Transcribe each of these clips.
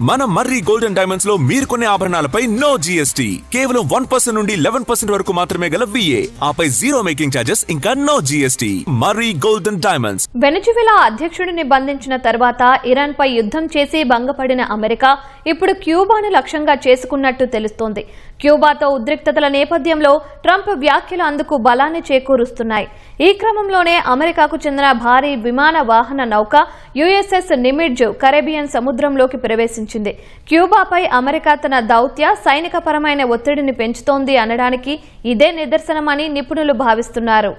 మన మర్రి golden diamonds లో మీరు కొనే ఆభరణాలపై నో జీఎస్టీ, కేవలం 1% నుండి 11% వరకు మాత్రమే గల VA, ఆపై జీరో మేకింగ్ ఛార్జెస్, ఇంకా నో జీఎస్టీ. మర్రి గోల్డెన్ డైమండ్స్. వెనజువెలా అధ్యక్షుడిని బంధించిన తర్వాత ఇరాన్ పై యుద్ధం చేసి భంగపడిన అమెరికా ఇప్పుడు క్యూబాను లక్ష్యంగా చేసుకున్నట్టు తెలుస్తోంది. క్యూబాతో ఉద్రిక్తతల నేపథ్యంలో ట్రంప్ వ్యాఖ్యలు అందుకు బలాన్ని చేకూరుస్తున్నాయి. ఈ క్రమంలోనే అమెరికాకు చెందిన భారీ విమాన వాహన నౌక USS నిమిడ్జ్ కరేబియన్ సముద్రంలోకి ప్రవేశించింది. క్యూబాపై అమెరికా తన దౌత్య సైనికపరమైన ఒత్తిడిని పెంచుతోంది అనడానికి ఇదే నిదర్శనమని నిపుణులు భావిస్తున్నారు.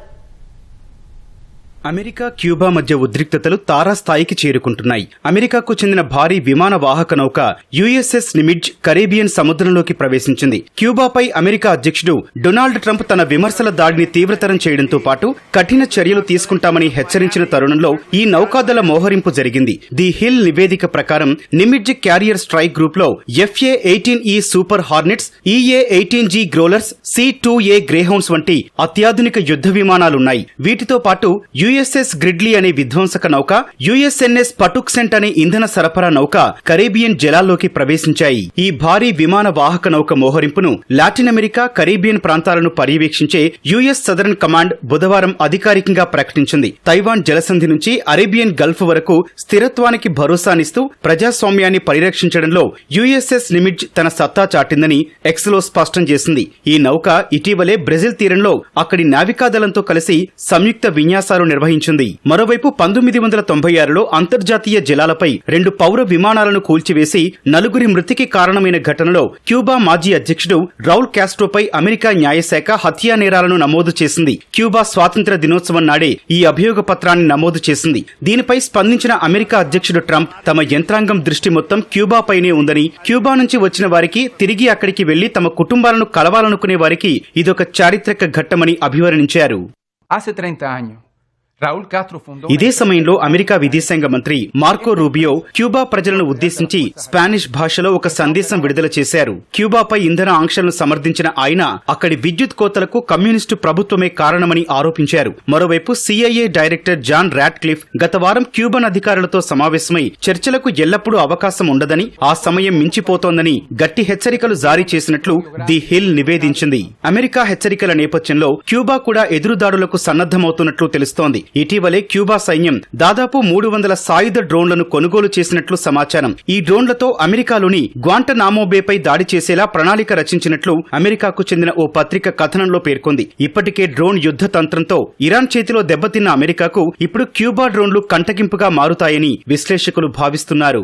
అమెరికా క్యూబా మధ్య ఉద్రిక్తతలు తారాస్థాయికి చేరుకుంటున్నాయి. అమెరికాకు చెందిన భారీ విమాన వాహక నౌక USS నిమిడ్జ్ కరేబియన్ సముద్రంలోకి ప్రవేశించింది. క్యూబాపై అమెరికా అధ్యక్షుడు డొనాల్డ్ ట్రంప్ తన విమర్శల దాడిని తీవ్రతరం చేయడంతో పాటు కఠిన చర్యలు తీసుకుంటామని హెచ్చరించిన తరుణంలో ఈ నౌకాదళ మోహరింపు జరిగింది. ది హిల్ నివేదిక ప్రకారం నిమిడ్జ్ క్యారియర్ స్ట్రైక్ గ్రూప్ లో FA-18E super hornets, EA-18G గ్రోలర్స్, C-2A Greyhounds వంటి అత్యాధునిక యుద్ధ విమానాలున్నాయి. వీటితో పాటు USS గ్రిడ్లీ అనే విధ్వంసక నౌక, USNS పటుక్సెంట్ అనే ఇంధన సరఫరా నౌక కరేబియన్ జలాల్లోకి ప్రవేశించాయి. ఈ భారీ విమాన వాహక నౌక మోహరింపును లాటిన్ అమెరికా, కరేబియన్ ప్రాంతాలను పర్యవేక్షించే US సదరన్ కమాండ్ బుధవారం అధికారికంగా ప్రకటించింది. తైవాన్ జలసంధి నుంచి అరేబియన్ గల్ఫ్ వరకు స్థిరత్వానికి భరోసానిస్తూ ప్రజాస్వామ్యాన్ని పరిరక్షించడంలో USS నిమిడ్జ్ తన సత్తా చాటిందని ఎక్స్లో స్పష్టం చేసింది. ఈ నౌక ఇటీవలే బ్రెజిల్ తీరంలో అక్కడి నావికాదళంతో కలిసి సంయుక్త విన్యాసాలు నిర్వహించింది. మరోవైపు 1996లో అంతర్జాతీయ జలాలపై 2 పౌర విమానాలను కూల్చివేసి 4 మృతికి కారణమైన ఘటనలో క్యూబా మాజీ అధ్యక్షుడు రౌల్ కాస్ట్రోపై అమెరికా న్యాయశాఖ హత్యా నేరాలను నమోదు చేసింది. క్యూబా స్వాతంత్ర్య దినోత్సవం నాడే ఈ అభియోగ పత్రాన్ని నమోదు చేసింది. దీనిపై స్పందించిన అమెరికా అధ్యక్షుడు ట్రంప్ తమ యంత్రాంగం దృష్టి మొత్తం క్యూబాపైనే ఉందని, క్యూబా నుంచి వచ్చిన వారికి తిరిగి అక్కడికి వెళ్లి తమ కుటుంబాలను కలవాలనుకునే వారికి ఇదొక చారిత్రక ఘట్టమని అభివర్ణించారు. ఇదే సమయంలో అమెరికా విదేశాంగ మంత్రి మార్కో రూబియో క్యూబా ప్రజలను ఉద్దేశించి స్పానిష్ భాషలో ఒక సందేశం విడుదల చేశారు. క్యూబాపై ఇంధన ఆంక్షలను సమర్థించిన ఆయన అక్కడి విద్యుత్ కోతలకు కమ్యూనిస్టు ప్రభుత్వమే కారణమని ఆరోపించారు. మరోవైపు CIA డైరెక్టర్ జాన్ రాట్క్లిఫ్ గత వారం క్యూబన్ అధికారులతో సమావేశమై చర్చలకు ఎల్లప్పుడూ అవకాశం ఉండదని, ఆ సమయం మించిపోతోందని గట్టి హెచ్చరికలు జారీ చేసినట్లు ది హిల్ నివేదించింది. అమెరికా హెచ్చరికల నేపథ్యంలో క్యూబా కూడా ఎదురుదాడులకు సన్నద్దమవుతున్నట్లు తెలుస్తోంది. ఇటీవలే క్యూబా సైన్యం దాదాపు 300 సాయుధ డ్రోన్లను కొనుగోలు చేసినట్లు సమాచారం. ఈ డ్రోన్లతో అమెరికాలోని గ్వాంటనామో బేపై దాడి చేసేలా ప్రణాళిక రచించినట్లు అమెరికాకు చెందిన ఓ పత్రిక కథనంలో పేర్కొంది. ఇప్పటికే డ్రోన్ యుద్ధ తంత్రంతో ఇరాన్ చేతిలో దెబ్బతిన్న అమెరికాకు ఇప్పుడు క్యూబా డ్రోన్లు కంటగింపుగా మారుతాయని విశ్లేషకులు భావిస్తున్నారు.